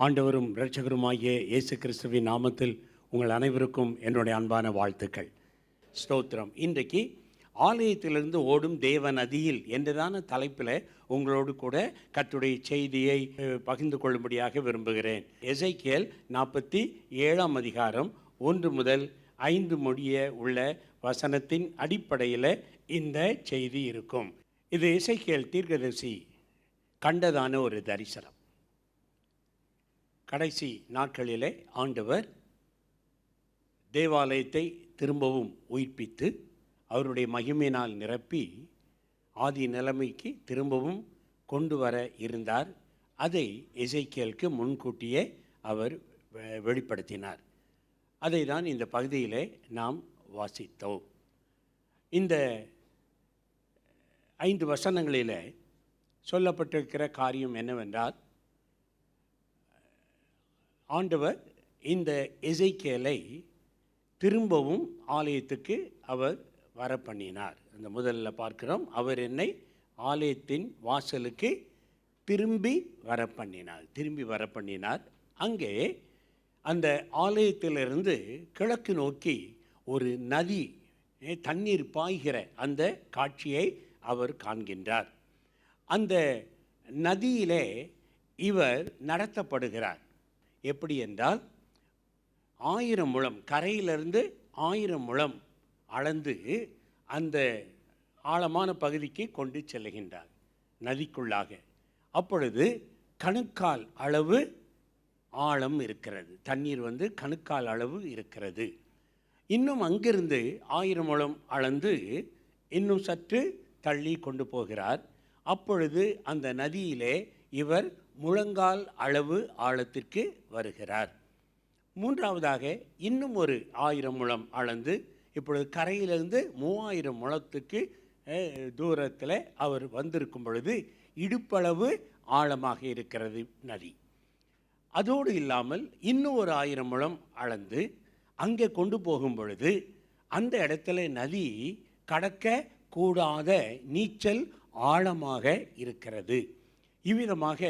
ஆண்டவரும் இரட்சகருமாகிய இயேசு கிறிஸ்துவின் நாமத்தில் உங்கள் அனைவருக்கும் என்னுடைய அன்பான வாழ்த்துக்கள். ஸ்தோத்திரம். இன்றைக்கு ஆலயத்திலிருந்து ஓடும் தேவ நதியில் என்றதான தலைப்பில் உங்களோடு கூட கர்த்தருடைய செய்தியை பகிர்ந்து கொள்ளும்படியாக விரும்புகிறேன். எசேக்கியேல் 47 அதிகாரம் 1 முதல் 5 முடிய உள்ள வசனத்தின் அடிப்படையில் இந்த செய்தி இருக்கும். இது எசேக்கியேல் தீர்க்கதரிசி கண்டதான ஒரு தரிசனம். கடைசி நாட்களிலே ஆண்டவர் தேவாலயத்தை திரும்பவும் உயிர்ப்பித்து அவருடைய மகிமையினால் நிரப்பி ஆதி நிலைமைக்கு திரும்பவும் கொண்டு வர இருந்தார். அதை எசேக்கியேலுக்கு முன்கூட்டியே அவர் வெளிப்படுத்தினார். அதை தான் இந்த பகுதியிலே நாம் வாசித்தோம். இந்த 5 வசனங்களில் சொல்லப்பட்டிருக்கிற காரியம் என்னவென்றால், ஆண்டவர் இந்த எசேக்கியேலை திரும்பவும் ஆலயத்துக்கு அவர் வர பண்ணினார். அந்த முதல்ல பார்க்கிறோம், அவர் என்னை ஆலயத்தின் வாசலுக்கு திரும்பி வர பண்ணினார். அங்கே அந்த ஆலயத்திலிருந்து கிழக்கு நோக்கி ஒரு நதி, தண்ணீர் பாய்கிற அந்த காட்சியை அவர் காண்கின்றார். அந்த நதியிலே இவர் நடத்தப்படுகிறார். எப்படி என்றால், 1000 முழம் கரையிலிருந்து 1000 முழம் அளந்து அந்த ஆழமான பகுதிக்கு கொண்டு செல்லுகின்றார், நதிக்குள்ளாக. அப்பொழுது கணுக்கால் அளவு ஆழம் இருக்கிறது, தண்ணீர் கணுக்கால் அளவு இருக்கிறது. இன்னும் அங்கிருந்து 1000 முழம் அளந்து இன்னும் சற்று தள்ளி கொண்டு போகிறார். அப்பொழுது அந்த நதியிலே இவர் முழங்கால் அளவு ஆழத்திற்கு வருகிறார். மூன்றாவதாக இன்னும் ஒரு 1000 முழம் அளந்து இப்பொழுது கரையிலிருந்து 3000 முழத்துக்கு தூரத்தில் அவர் வந்திருக்கும் பொழுது இடுப்பளவு ஆழமாக இருக்கிறது நதி. அதோடு இல்லாமல் இன்னும் ஒரு 1000 முழம் அளந்து அங்கே கொண்டு போகும் பொழுது அந்த இடத்துல நதி கடக்க கூடாத நீச்சல் ஆழமாக இருக்கிறது. இவ்விதமாக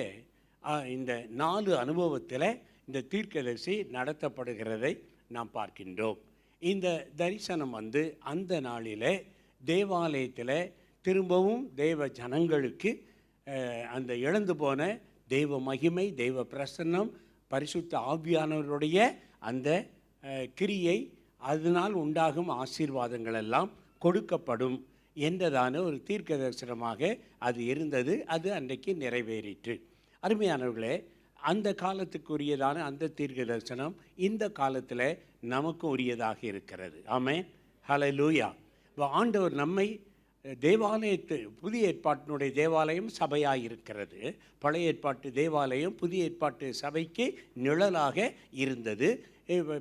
இந்த 4 அனுபவத்தில் இந்த தீர்க்கதரிசி நடத்தப்படுகிறதை நாம் பார்க்கின்றோம். இந்த தரிசனம் அந்த நாளில் தேவாலயத்தில் திரும்பவும் தேவ ஜனங்களுக்கு அந்த இழந்து போன தெய்வ மகிமை, தெய்வ பிரசன்னம், பரிசுத்த ஆவியானவருடைய அந்த கிரியை, அதனால் உண்டாகும் ஆசீர்வாதங்கள் எல்லாம் கொடுக்கப்படும் என்றதான ஒரு தீர்க்க தரிசனமாக அது இருந்தது. அது அன்றைக்கு நிறைவேறிற்று. அருமையானவர்களே, அந்த காலத்துக்குரியதான அந்த தீர்க்க தரிசனம் இந்த காலத்தில் நமக்கும் உரியதாக இருக்கிறது. ஆமென், ஹல்லேலூயா. ஆண்டவர் நம்மை தேவாலயத்து, புதிய ஏற்பாட்டினுடைய தேவாலயம் சபையாக இருக்கிறது. பழைய ஏற்பாட்டு தேவாலயம் புதிய ஏற்பாட்டு சபைக்கு நிழலாக இருந்தது.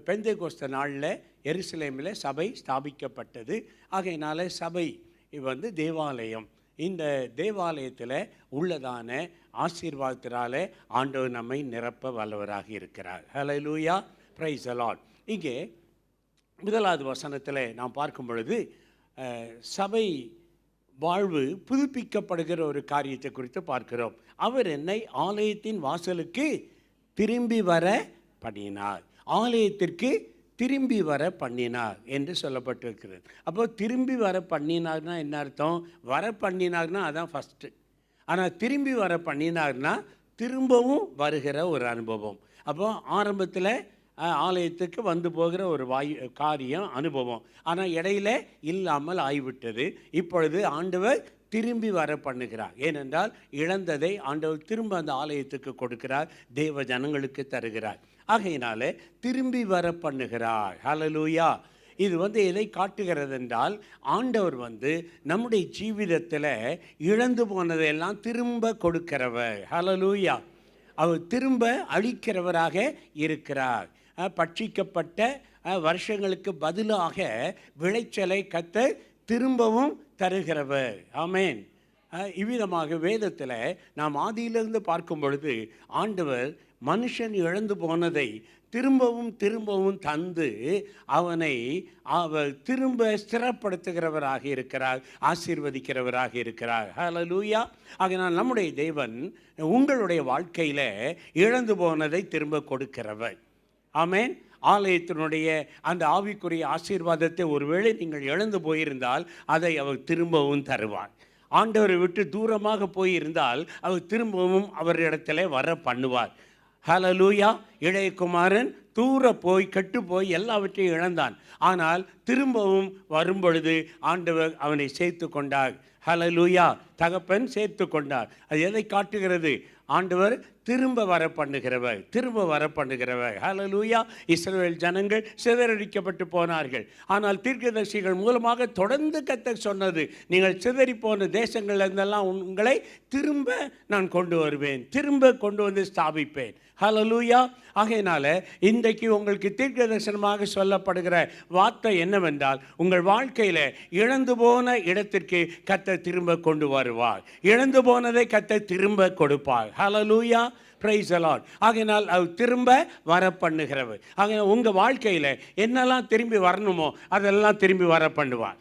பெந்தேகோஸ்து நாளில் எருசலேமில் சபை ஸ்தாபிக்கப்பட்டது. ஆகையினால சபை தேவாலயம். இந்த தேவாலயத்தில் உள்ளதான ஆசீர்வாதத்தினால ஆண்டவர் நம்மை நிரப்ப வல்லவராக இருக்கிறார். ஹல்லேலூயா, பிரைஸ் தி லார்ட். இங்கே 1வது வசனத்தில் நாம் பார்க்கும் பொழுது சபை வாழ்வு புதுப்பிக்கப்படுகிற ஒரு காரியத்தை குறித்து பார்க்கிறோம். அவர் என்னை ஆலயத்தின் வாசலுக்கு திரும்பி வர பண்ணினார். ஆலயத்திற்கு திரும்பி வர பண்ணினார் என்று சொல்லப்பட்டிருக்கிறது. அப்போ திரும்பி வர பண்ணினார்னா என்ன அர்த்தம்? வர பண்ணினார்னா அதான் ஃபஸ்ட்டு. ஆனால் திரும்பி வர பண்ணினார்னா திரும்பவும் வருகிற ஒரு அனுபவம். அப்போ ஆரம்பத்தில் ஆலயத்துக்கு வந்து போகிற ஒரு காரியம், அனுபவம். ஆனால் இடையில இல்லாமல் ஆகிவிட்டது. இப்பொழுது ஆண்டவர் திரும்பி வர பண்ணுகிறார். ஏனென்றால் இழந்ததை ஆண்டவர் திரும்ப அந்த ஆலயத்துக்கு கொடுக்கிறார், தேவ ஜனங்களுக்கு தருகிறார். ஆகையினால திரும்பி வர பண்ணுகிறார். ஹல்லேலூயா. இது எதை காட்டுகிறது என்றால், ஆண்டவர் நம்முடைய ஜீவிதத்தில் இழந்து போனதையெல்லாம் திரும்ப கொடுக்கிறவர். ஹல்லேலூயா. அவர் திரும்ப அளிக்கிறவராக இருக்கிறார். பட்சிக்கப்பட்ட வருஷங்களுக்கு பதிலாக விளைச்சலை கர்த்தர் திரும்பவும் தருகிறவர். ஆமென். இவ்விதமாக வேதத்தில் நாம் ஆதியிலிருந்து பார்க்கும் பொழுது ஆண்டவர் மனுஷன் இழந்து போனதை திரும்பவும் திரும்பவும் தந்து அவனை திரும்ப ஸ்திரப்படுத்துகிறவராக இருக்கிறார், ஆசீர்வதிக்கிறவராக இருக்கிறார். ஹல்லேலூயா. ஆகையால் நம்முடைய தேவன் உங்களுடைய வாழ்க்கையில் இழந்து போனதை திரும்ப கொடுக்கிறவர். ஆமென். ஆலயத்தினுடைய அந்த ஆவிக்குரிய ஆசீர்வாதத்தை ஒருவேளை நீங்கள் இழந்து போயிருந்தால் அதை அவர் திரும்பவும் தருவார். ஆண்டவரை விட்டு தூரமாக போயிருந்தால் அவர் திரும்பவும் அவரிடத்தில் வர பண்ணுவார். ஹல்லேலூயா. இளையகுமாரன் தூர போய் கெட்டு போய் எல்லாவற்றையும் இழந்தான். ஆனால் திரும்பவும் வரும்பொழுது ஆண்டவர் அவனை சேர்த்து கொண்டார். ஹல்லேலூயா. தகப்பன் சேர்த்து கொண்டார். அது எதை காட்டுகிறது? ஆண்டவர் திரும்ப வர பண்ணுகிறவர், திரும்ப வர பண்ணுகிறவர். ஹல்லேலூயா. இஸ்ரவேல் ஜனங்கள் சிதறடிக்கப்பட்டு போனார்கள். ஆனால் தீர்க்கதரிசிகள் மூலமாக தொடர்ந்து கர்த்தர் சொன்னது, நீங்கள் சிதறி போன தேசங்களிலிருந்தெல்லாம் உங்களை திரும்ப நான் கொண்டு வருவேன், திரும்ப கொண்டு வந்து ஸ்தாபிப்பேன். ஹல்லேலூயா. ஆகையினால இன்றைக்கு உங்களுக்கு தீர்க்க தரிசனமாக சொல்லப்படுகிற வார்த்தை என்னவென்றால், உங்கள் வாழ்க்கையில் இழந்து போன இடத்திற்கு கர்த்தர் திரும்ப கொண்டு வருவார். இழந்து போனதை கர்த்தர் திரும்ப கொடுப்பார். ஹல்லேலூயா. Praise the Lord. ஆகையினால் அவர் திரும்ப வர பண்ணுகிறவர். ஆகையினால் உங்கள் வாழ்க்கையில் என்னெல்லாம் திரும்பி வரணுமோ அதெல்லாம் திரும்பி வர பண்ணுவார்.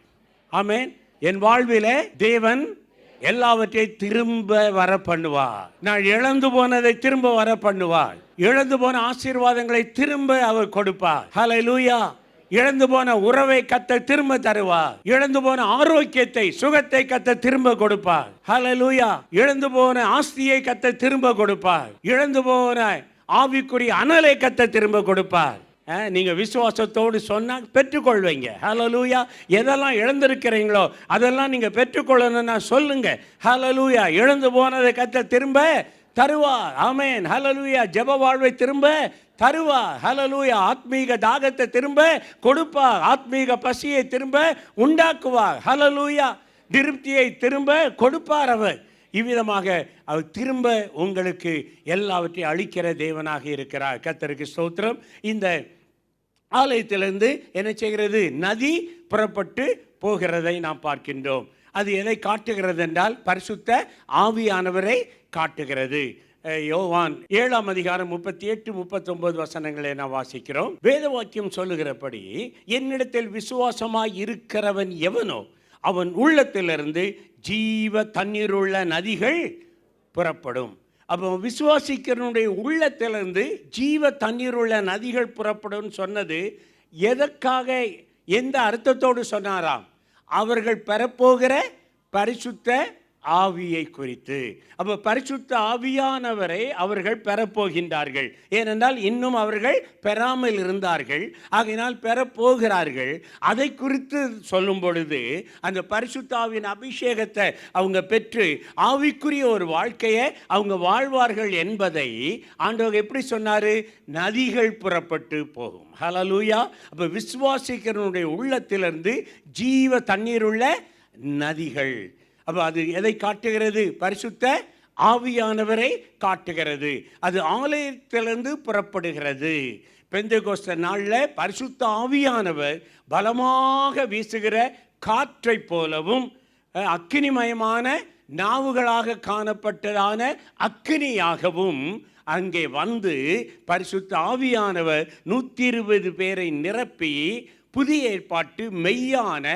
ஆமென். என் வாழ்விலே தேவன் எல்லாவற்றையும் திரும்ப வர பண்ணுவார். நான் இழந்து போனதை திரும்ப வர பண்ணுவார். இழந்து போன ஆசீர்வாதங்களை திரும்ப அவர் கொடுப்பார். ஹல்லேலூயா. இழந்து போன உறவை கர்த்தர் திரும்ப தருவார். இழந்து போன ஆரோக்கியத்தை, சுகத்தை கர்த்தர் திரும்ப கொடுப்பார். ஹல்லேலூயா. இழந்து போன ஆஸ்தியை கர்த்தர் திரும்ப கொடுப்பார். இழந்து போன ஆவிக்குரிய அனலை கர்த்தர் திரும்ப கொடுப்பார். நீங்க விசுவாசத்தோடு சொன்னா பெற்றுக்கொள்வீங்க. ஹல்லேலூயா. எதெல்லாம் இழந்திருக்கிறீங்களோ அதெல்லாம் நீங்க பெற்றுக்கொள்ளணும்னா சொல்லுங்க. ஹல்லேலூயா. இழந்து போனதை கர்த்தர் திரும்ப தருவார். ஆமென். ஹல்லேலூயா. ஜெப வாழ்வை திரும்ப தருவார். ஹல்லேலூயா. ஆத்மீக தாகத்தை திரும்ப கொடுப்பார். ஆத்மீக பசியை திரும்ப உண்டாக்குவார். ஹல்லேலூயா. திருப்தியை திரும்ப கொடுப்பார் அவர். இவ்விதமாக அவர் திரும்ப உங்களுக்கு எல்லாவற்றையும் அளிக்கிற தேவனாக இருக்கிறார். கர்த்தருக்கு ஸ்தோத்திரம். இந்த ஆலயத்திலிருந்து என்ன செய்கிறது? நதி புறப்பட்டு போகிறதை நாம் பார்க்கின்றோம். அது எதை காட்டுகிறது என்றால் பரிசுத்த ஆவியானவரை காட்டுகிறது. யோவான் 7ஆம் அதிகாரம் 38-39 வசனங்களை நாம் வாசிக்கிறோம். வேத வாக்கியம் சொல்லுகிறபடி, என்னிடத்தில் விசுவாசமாய் இருக்கிறவன் எவனோ அவன் உள்ளத்திலிருந்து ஜீவ தண்ணீருள்ள நதிகள் புறப்படும். அப்போ விசுவாசிக்கிறவனுடைய உள்ளத்திலிருந்து ஜீவ தண்ணீருள்ள நதிகள் புறப்படும் சொன்னது எதற்காக, எந்த அர்த்தத்தோடு சொன்னாராம்? அவர்கள் பெறப்போகிற பரிசுத்த ஆவியை குறித்து. அப்போ பரிசுத்த ஆவியானவரை அவர்கள் பெறப்போகின்றார்கள். ஏனென்றால் இன்னும் அவர்கள் பெறாமல் இருந்தார்கள். ஆகையினால் பெறப்போகிறார்கள். அதை குறித்து சொல்லும் பொழுது அந்த பரிசுத்த ஆவியின் அபிஷேகத்தை அவங்க பெற்று ஆவிக்குரிய ஒரு வாழ்க்கையை அவங்க வாழ்வார்கள் என்பதை ஆண்டவர் எப்படி சொன்னார்? நதிகள் புறப்பட்டு போகும். ஹல்லேலூயா. அப்போ விசுவாசிக்கிறவனுடைய உள்ளத்திலிருந்து ஜீவ தண்ணீருள்ள நதிகள். அப்போ அது எதை காட்டுகிறது? பரிசுத்த ஆவியானவரை காட்டுகிறது. அது ஆலயத்திலிருந்து புறப்படுகிறது. பெந்தெகோஸ்தே நாளில் பரிசுத்த ஆவியானவர் பலமாக வீசுகிற காற்றை போலவும் அக்கினிமயமான நாவுகளாக காணப்பட்டதான அக்கினியாகவும் அங்கே வந்து பரிசுத்த ஆவியானவர் 120 பேரை நிரப்பி புதிய ஏற்பாட்டு மெய்யான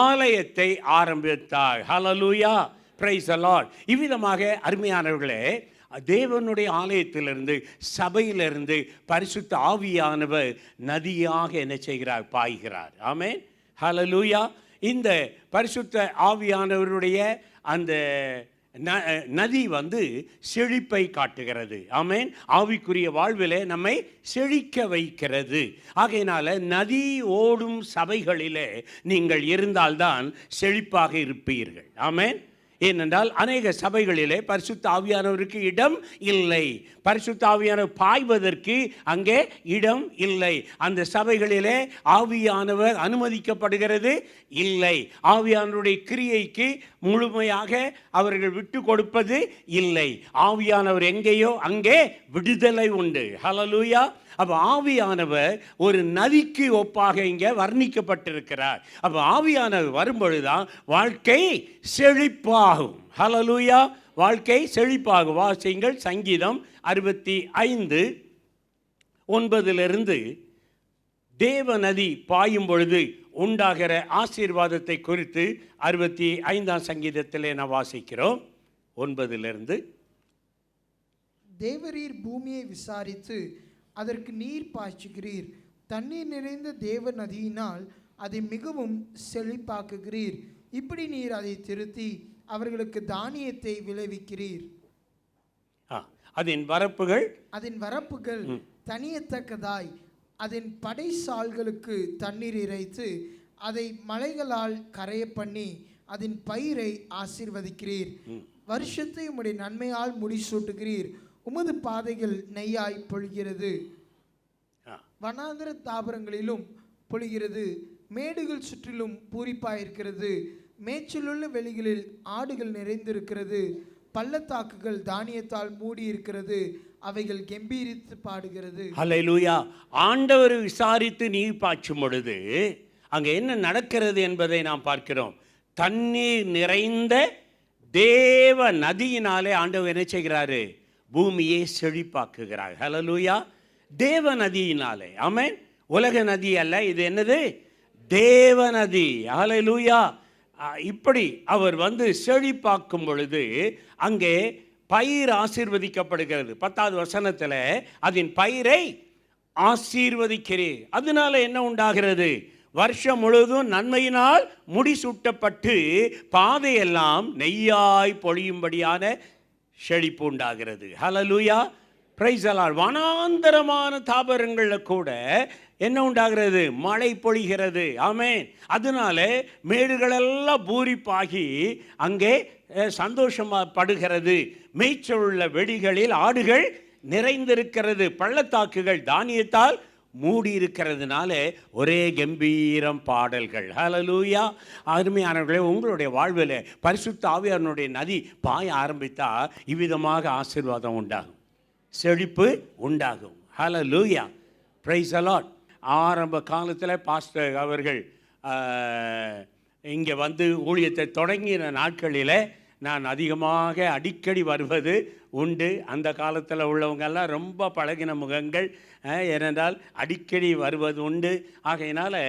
ஆலயத்தை ஆரம்பித்தார். ஹல்லேலூயா. Praise the Lord. இவ்விதமாக அருமையானவர்களே, தேவனுடைய ஆலயத்திலிருந்து, சபையிலிருந்து பரிசுத்த ஆவியானவர் நதியாக என்ன செய்கிறார்? பாய்கிறார். ஆமென். ஹல்லேலூயா. இந்த பரிசுத்த ஆவியானவருடைய அந்த நதி வந்து செழிப்பை காட்டுகிறது. ஆமென். ஆவிக்குரிய வாழ்விலே நம்மை செழிக்க வைக்கிறது. ஆகையினால நதி ஓடும் சபைகளிலே நீங்கள் இருந்தால்தான் செழிப்பாக இருப்பீர்கள். ஆமென். ஏனென்றால் அநேக சபைகளிலே பரிசுத்த ஆவியானவருக்கு இடம் இல்லை. பரிசுத்த ஆவியானவர் பாய்வதற்கு அங்கே இடம் இல்லை. அந்த சபைகளிலே ஆவியானவர் அனுமதிக்கப்படுகிறது இல்லை. ஆவியானவருடைய கிரியைக்கு முழுமையாக அவர்கள் விட்டு கொடுப்பது இல்லை. ஆவியானவர் எங்கேயோ அங்கே விடுதலை உண்டு. ஹல்லேலூயா. அப்போ ஆவியானவர் ஒரு நதிக்கு ஒப்பாக இங்கே வர்ணிக்கப்பட்டிருக்கிறார். அப்போ ஆவியானவர் வரும்பொழுதுதான் வாழ்க்கை செழிப்பாகும். ஹல்லேலூயா. வாழ்க்கை செழிப்பாக. வாசியுங்கள் சங்கீதம் 65:9 தேவ நதி பாயும் பொழுது உண்டாகிற ஆசீர்வாதத்தை குறித்து 65ஆம் சங்கீதத்திலே நான் வாசிக்கிறோம் 9. தேவரீர் பூமியை விசாரித்து அதற்கு நீர் பாய்ச்சுகிறீர், தண்ணீர் நிறைந்த தேவ நதியினால் அதை மிகவும் செழிப்பாக்குகிறீர். இப்படி நீர் அதை திருத்தி அவர்களுக்கு தானியத்தை விளைவிக்கிறீர். அதன் வரப்புகள் தனியத்தக்கதாய் அதன் படைசால்களுக்கு தண்ணீர் இறைத்து அதை மலைகளால் கரைய பண்ணி அதன் பயிரை ஆசீர்வதிக்கிறீர். வருஷத்தை உம்முடைய நன்மையால் முடிசூட்டுகிறீர். உமது பாதைகள் நெய்யாய் பொழிகிறது, வனாந்தர தாவரங்களிலும் பொழிகிறது. மேடுகள் சுற்றிலும் பூரிப்பாயிருக்கிறது. மேய்ச்சலுள்ள வெளிகளில் ஆடுகள் நிறைந்திருக்கிறது. பள்ளத்தாக்குகள் தானியத்தால் மூடி இருக்கிறது, அவைகள் கெம்பீரித்து பாடுகிறது. ஹல்லேலூயா. ஆண்டவர் விசாரித்து நீர் பாய்ச்சும் பொழுது அங்கே என்ன நடக்கிறது என்பதை நாம் பார்க்கிறோம். தண்ணீர் நிறைந்த தேவ நதியினாலே ஆண்டவர் என்ன செய்கிறாரு? பூமியை செழிப்பாக்குகிறார். ஹல்லேலூயா. தேவ நதியினாலே. ஆமென். உலக நதி அல்ல, இது என்னது? தேவ நதி. ஹல்லேலூயா. இப்படி அவர் செழிப்பாக்கும் பொழுது அங்கே பயிர் ஆசீர்வதிக்கப்படுகிறது. 10வது வசனத்தில் அதன் பயிரை ஆசீர்வதிக்கிறேன். அதனால என்ன உண்டாகிறது? வருஷம் முழுவதும் நன்மையினால் முடிசூட்டப்பட்டு பாதையெல்லாம் நெய்யாய் பொழியும்படியான செழிப்பு உண்டாகிறது. ஹல்லேலூயா. Praise the Lord. வனாந்தரமான தாவரங்களில் கூட என்ன உண்டாகிறது? மழை பொழிகிறது. ஆமென். அதனால மேடுகளெல்லாம் பூரிப்பாகி அங்கே சந்தோஷப்படுகிறது. மேய்ச்சலுள்ள வெளிகளில் ஆடுகள் நிறைந்திருக்கிறது. பள்ளத்தாக்குகள் தானியத்தால் மூடி இருக்கிறதுனால ஒரே கம்பீரம் பாடல்கள். ஹல்லேலூயா. அருமையானவர்களே, உங்களுடைய வாழ்வில் பரிசுத்த ஆவியானவருடைய நதி பாய ஆரம்பித்தா இவ்விதமாக ஆசீர்வாதம் உண்டாகும், செழிப்பு உண்டாகும். ஹல்லேலூயா. Praise the Lord. ஆரம்ப காலத்தில் பாஸ்டர் அவர்கள் இங்கே ஊழியத்தை தொடங்கின நாட்களில் நான் அதிகமாக அடிக்கடி வருவது உண்டு. அந்த காலத்தில் உள்ளவங்கெல்லாம் ரொம்ப பழகின முகங்கள், ஏனென்றால் அடிக்கடி வருவது உண்டு. ஆகையினால்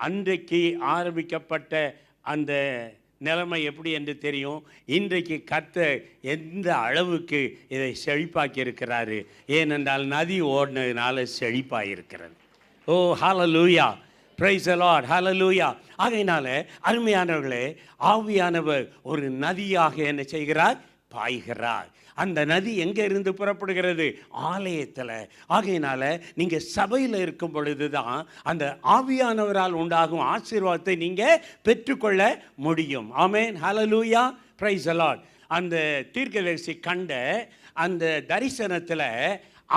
அன்றைக்கு ஆரம்பிக்கப்பட்ட அந்த நிலைமை எப்படி என்று தெரியும். இன்றைக்கு கர்த்தர் எந்த அளவுக்கு இதை செழிப்பாக்கி இருக்கிறாரு. ஏனென்றால் நதி ஓடினதுனால செழிப்பாக இருக்கிறது. Oh hallelujah. Praise the Lord. Hallelujah. ஆகையினால அருமையானவர்களே, ஆவியானவர் ஒரு நதியாக என்ன செய்கிறார்? பாய்கிறார். அந்த நதி எங்கே இருந்து புறப்படுகிறது? ஆலயத்தில். ஆகையினால நீங்கள் சபையில் இருக்கும் பொழுது தான் அந்த ஆவியானவரால் உண்டாகும் ஆசீர்வாதத்தை நீங்கள் பெற்றுக்கொள்ள முடியும். Amen. Hallelujah. Praise the Lord. அந்த தீர்க்கதரிசி கண்ட அந்த தரிசனத்தில்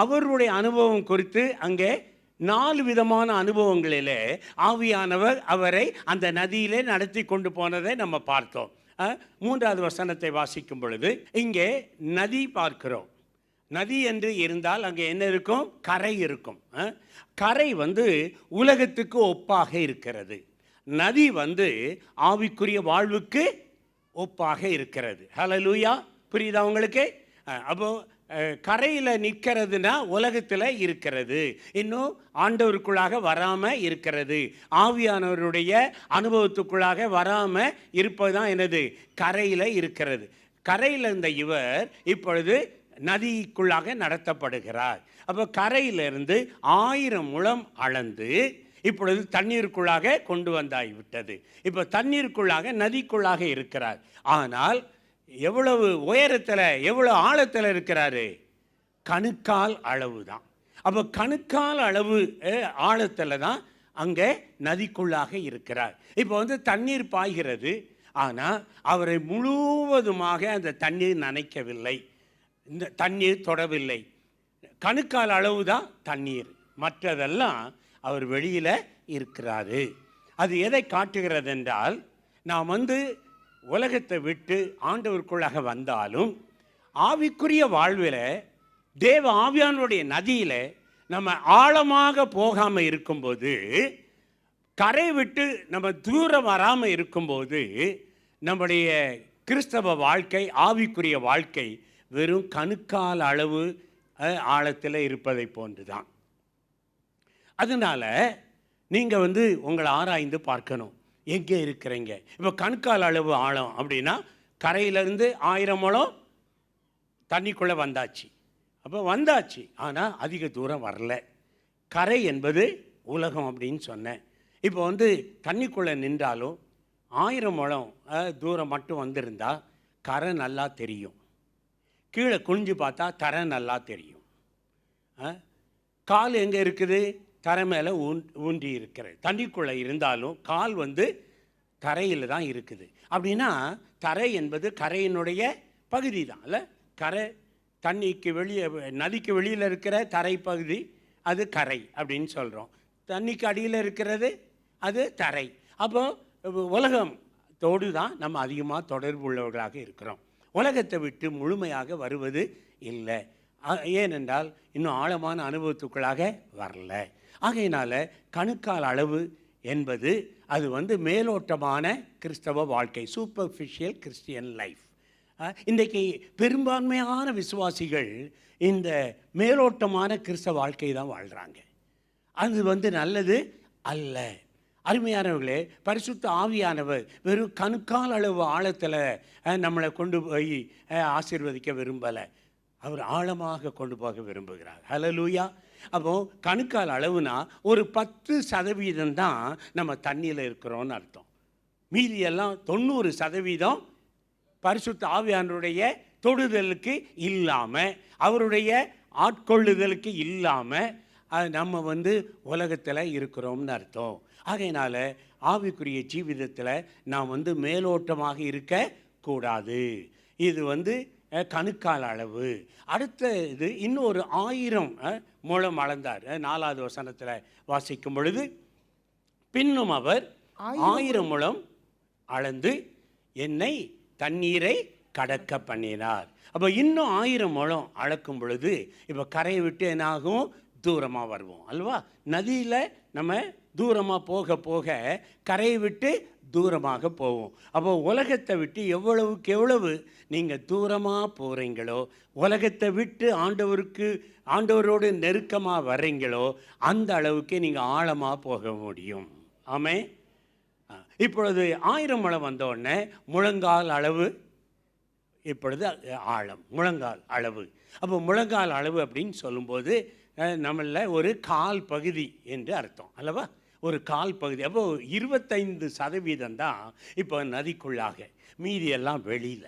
அவருடைய அனுபவம் குறித்து அங்கே 4 விதமான அனுபவங்களிலே ஆவியானவர் அவரை அந்த நதியிலே நடத்தி கொண்டு போனதை நம்ம பார்த்தோம். 3வது வசனத்தை வாசிக்கும் பொழுது இங்கே நதி பார்க்கிறோம். நதி என்று இருந்தால் அங்கே என்ன இருக்கும்? கரை இருக்கும். கரை உலகத்துக்கு ஒப்பாக இருக்கிறது. நதி ஆவிக்குரிய வாழ்வுக்கு ஒப்பாக இருக்கிறது. ஹல்லேலூயா. புரியுதா உங்களுக்கு? அப்போ கரையில் நிற்கிறதுனா உலகத்தில் இருக்கிறது, இன்னும் ஆண்டவருக்குள்ளாக வராமல் இருக்கிறது, ஆவியானவருடைய அனுபவத்துக்குள்ளாக வராமல் இருப்பது தான் என்னது? கரையில் இருக்கிறது. கரையில் இருந்த இவர் இப்பொழுது நதிக்குள்ளாக நடத்தப்படுகிறார். அப்போ கரையிலிருந்து 1000 முழம் அளந்து இப்பொழுது தண்ணீருக்குள்ளாக கொண்டு வந்தாய்விட்டது. இப்போ தண்ணீருக்குள்ளாக நதிக்குள்ளாக இருக்கிறார். ஆனால் எவ்வளவு உயரத்தில் எவ்வளோ ஆழத்தில் இருக்கிறாரு? கணுக்கால் அளவு தான். அப்போ கணுக்கால் அளவு ஆழத்தில் தான் அங்கே நதிக்குள்ளாக இருக்கிறார். இப்போ தண்ணீர் பாய்கிறது, ஆனால் அவரை முழுவதுமாக அந்த தண்ணீர் நனைக்கவில்லை, இந்த தண்ணீர் தொடவில்லை. கணுக்கால் அளவு தான் தண்ணீர், மற்றதெல்லாம் அவர் வெளியில் இருக்கிறாரு. அது எதை காட்டுகிறது என்றால், நாம் உலகத்தை விட்டு ஆண்டவருக்குள்ளாக வந்தாலும் ஆவிக்குரிய வாழ்வில் தேவ ஆவியானுடைய நதியில் நம்ம ஆழமாக போகாமல் இருக்கும்போது, கரை விட்டு நம்ம தூரம் வராமல் இருக்கும்போது நம்முடைய கிறிஸ்தவ வாழ்க்கை, ஆவிக்குரிய வாழ்க்கை வெறும் கணுக்கால் அளவு ஆழத்தில் இருப்பதை போன்று தான். அதனால் நீங்கள் உங்களை ஆராய்ந்து பார்க்கணும், எங்கே இருக்கிறீங்க. இப்போ கணுக்கால் அளவு ஆழம் அப்படின்னா கரையிலேருந்து 1000 முழம் தண்ணிக்குள்ளே வந்தாச்சு. அப்போ வந்தாச்சு, ஆனால் அதிக தூரம் வரல. கரை என்பது உலகம் அப்படின்னு சொன்னேன். இப்போ தண்ணிக்குள்ளே நின்றாலும் 1000 முழம் தூரம் மட்டும் வந்திருந்தா கரை நல்லா தெரியும். கீழே குனிஞ்சு பார்த்தா தரை நல்லா தெரியும். கால் எங்கே இருக்குது? தரை மேலே ஊன்றி இருக்கிறது. தண்ணிக்குள்ளே இருந்தாலும் கால் தரையில் தான் இருக்குது. அப்படின்னா தரை என்பது கரையினுடைய பகுதி தான் இல்லை? கரை தண்ணிக்கு வெளியே, நதிக்கு வெளியில் இருக்கிற தரை பகுதி அது கரை அப்படின்னு சொல்கிறோம். தண்ணிக்கு அடியில் இருக்கிறது அது தரை. அப்போது உலகத்தோடு தான் நம்ம அதிகமாக தொடர்பு உள்ளவர்களாக இருக்கிறோம். உலகத்தை விட்டு முழுமையாக வருவது இல்லை. ஏனென்றால் இன்னும் ஆழமான அனுபவத்துக்குள்ளாக வரல. ஆகையினால் கணுக்கால் அளவு என்பது அது மேலோட்டமான கிறிஸ்தவ வாழ்க்கை, சூப்பர்ஃபிஷியல் கிறிஸ்டியன் லைஃப். இன்றைக்கு பெரும்பான்மையான விசுவாசிகள் இந்த மேலோட்டமான கிறிஸ்தவ வாழ்க்கை தான் வாழ்கிறாங்க. அது நல்லது அல்ல. அருமையானவர்களே, பரிசுத்த ஆவியானவர் வெறும் கணுக்கால் அளவு ஆழத்தில் நம்மளை கொண்டு போய் ஆசீர்வதிக்க விரும்பலை. அவர் ஆழமாக கொண்டு போக விரும்புகிறார். ஹல்லேலூயா. அப்போது கணுக்கால் அளவுனா ஒரு 10% தான் நம்ம தண்ணியில் இருக்கிறோன்னு அர்த்தம். மீதியெல்லாம் 90% பரிசுத்த ஆவியானவருடைய தொடுதலுக்கு இல்லாமல், அவருடைய ஆட்கொள்ளுதலுக்கு இல்லாமல் நம்ம உலகத்தில் இருக்கிறோம்னு அர்த்தம். ஆகையினால் ஆவிக்குரிய ஜீவிதத்தில் நாம் மேலோட்டமாக இருக்கக்கூடாது. இது கணுக்கால் அளவு. அடுத்த இது இன்னொரு 1000 முழம் அளந்தார். 4வது வசனத்தில் வாசிக்கும் பொழுது, பின்னும் அவர் 1000 முழம் அளந்து என்னை தண்ணீரை கடக்க பண்ணினார். அப்போ இன்னும் 1000 முழம் அளக்கும் பொழுது இப்போ கரையை விட்டு என்னாகும்? தூரமாக வருவோம் அல்வா? நதியில் நம்ம தூரமாக போக போக கரையை விட்டு தூரமாக போவோம். அப்போ உலகத்தை விட்டு எவ்வளவுக்கு எவ்வளவு நீங்கள் தூரமாக போகிறீங்களோ, உலகத்தை விட்டு ஆண்டவரோடு நெருக்கமாக வர்றீங்களோ, அந்த அளவுக்கு நீங்கள் ஆழமாக போக முடியும். ஆமே. இப்பொழுது 1000 முழம் வந்தோடனே முழங்கால் அளவு, இப்பொழுது ஆழம் முழங்கால் அளவு. அப்போ முழங்கால் அளவு அப்படின்னு சொல்லும்போது நம்மளில் ஒரு கால் பகுதி என்று அர்த்தம் அல்லவா? ஒரு கால் பகுதி. அப்போது 25% தான் இப்போ நதிக்குள்ளாக, மீதியெல்லாம் வெளியில்.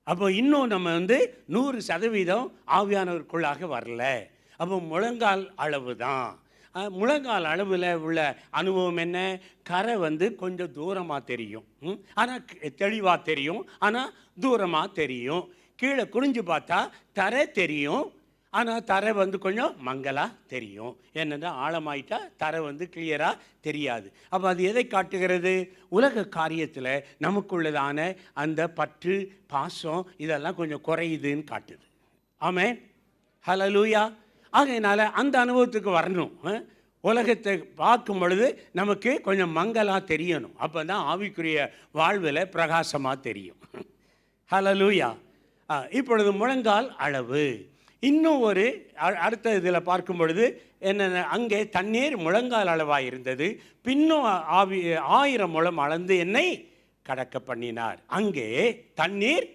அப்போ இன்னும் நம்ம 100% ஆவியானவருக்குள்ளாக வரல. அப்போ முழங்கால் அளவு தான். முழங்கால் அளவில் உள்ள அனுபவம் என்ன? கரை கொஞ்சம் தூரமாக தெரியும், ஆனால் தெளிவாக தெரியும், ஆனால் தூரமாக தெரியும். கீழே குனிஞ்சு பார்த்தா தரை தெரியும், ஆனால் தரை கொஞ்சம் மங்கலாக தெரியும். என்னென்னா ஆழமாயிட்டா தரை கிளியராக தெரியாது. அப்போ அது எதை காட்டுகிறது? உலக காரியத்தில் நமக்குள்ளதான அந்த பற்று, பாசம் இதெல்லாம் கொஞ்சம் குறையுதுன்னு காட்டுது. ஆமென். ஹல்லேலூயா. ஆகையினால அந்த அனுபவத்துக்கு வரணும். உலகத்தை பார்க்கும் பொழுது நமக்கு கொஞ்சம் மங்கலாக தெரியணும். அப்போ தான் ஆவிக்குரிய வாழ்வில் பிரகாசமாக தெரியும். ஹல்லேலூயா. இப்பொழுது முழங்கால் அளவு. இன்னும் ஒரு அடுத்த இதில் பார்க்கும் பொழுது என்னென்ன, அங்கே தண்ணீர் முழங்கால் அளவாக இருந்தது. பின்னும் 1000 முழம் அளந்து என்னை கடக்க பண்ணினார். அங்கே தண்ணீர்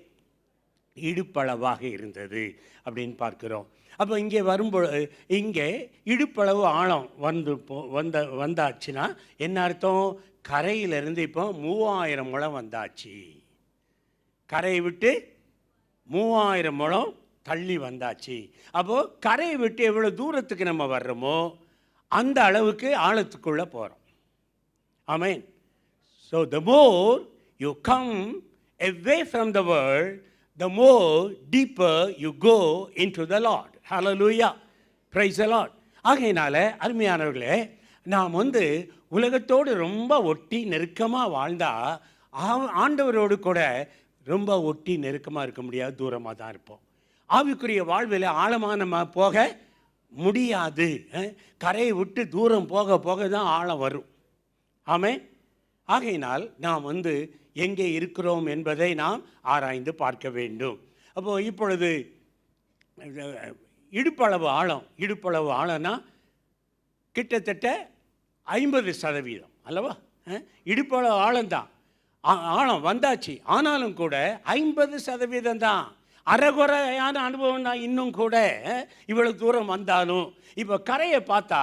இடுப்பளவாக இருந்தது அப்படின்னு பார்க்கிறோம். அப்போ இங்கே வரும்பொழுது இங்கே இடுப்பளவு ஆழம் வந்தாச்சுன்னா என்ன அர்த்தம்? கரையிலிருந்து இப்போ 3000 முழம் வந்தாச்சு. கரையை விட்டு 3000 முழம் தள்ளி வந்தாச்சு. அப்போது கரையை விட்டு எவ்வளோ தூரத்துக்கு நம்ம வர்றோமோ அந்த அளவுக்கு ஆழத்துக்குள்ளே போகிறோம். Amen. So the more you come away from the world, the more deeper you go into the Lord. Hallelujah. Praise the Lord. ஆகையினால அருமையானவர்களே, நாம் உலகத்தோடு ரொம்ப ஒட்டி நெருக்கமாக வாழ்ந்தால் ஆண்டவரோடு கூட ரொம்ப ஒட்டி நெருக்கமாக இருக்க முடியாது, தூரமாக தான் இருப்போம். ஆவிக்குரிய வாழ்வில் ஆழமாக நம்ம போக முடியாது. கரையை விட்டு தூரம் போக போக தான் ஆழம் வரும். ஆமென். ஆகையினால் நாம் எங்கே இருக்கிறோம் என்பதை நாம் ஆராய்ந்து பார்க்க வேண்டும். அப்போது இப்பொழுது இடுப்பளவு ஆழம்னா கிட்டத்தட்ட 50% அல்லவா? இடுப்பளவு ஆழம்தான், ஆழம் வந்தாச்சு. ஆனாலும் கூட 50% தான். அரைகுறையான அனுபவம் தான் இன்னும் கூட. இவ்வளவு தூரம் வந்தாலும் இப்போ கரையை பார்த்தா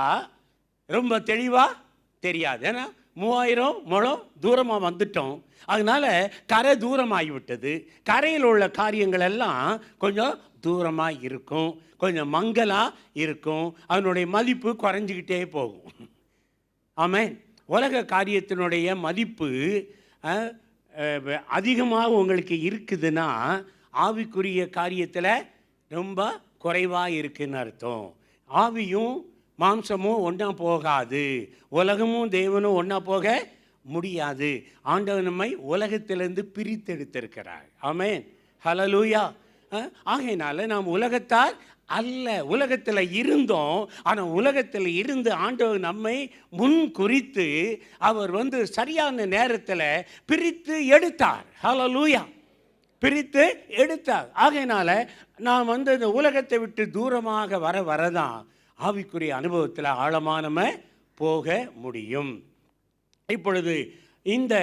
ரொம்ப தெளிவாக தெரியாது. ஏன்னா 3000 முழம் தூரமாக வந்துட்டோம். அதனால் கரை தூரமாகிவிட்டது. கரையில் உள்ள காரியங்கள் எல்லாம் கொஞ்சம் தூரமாக இருக்கும், கொஞ்சம் மங்கலாக இருக்கும், அதனுடைய மதிப்பு குறைஞ்சிக்கிட்டே போகும். ஆமென். உலக காரியத்தினுடைய மதிப்பு அதிகமாக உங்களுக்கு இருக்குதுன்னா ஆவிக்குரிய காரியத்தில் ரொம்ப குறைவாக இருக்குன்னு அர்த்தம். ஆவியும் மாம்சமும் ஒன்றா போகாது, உலகமும் தேவனும் ஒன்றா போக முடியாது. ஆண்டவர் நம்மை உலகத்திலிருந்து பிரித்தெடுத்திருக்கிறார். ஆமென், ஹல்லேலூயா. ஆகையினால நாம் உலகத்தார் அல்ல. உலகத்தில் இருந்தோம், ஆனால் உலகத்தில் இருந்து ஆண்டவர் நம்மை முன் குறித்து அவர் சரியான நேரத்தில் பிரித்து எடுத்தார். ஹல்லேலூயா, பிரித்து எடுத்தார். ஆகையினால நாம் இந்த உலகத்தை விட்டு தூரமாக வரதான் ஆவிக்குரிய அனுபவத்தில் ஆழமாக நம்ம போக முடியும். இப்பொழுது இந்த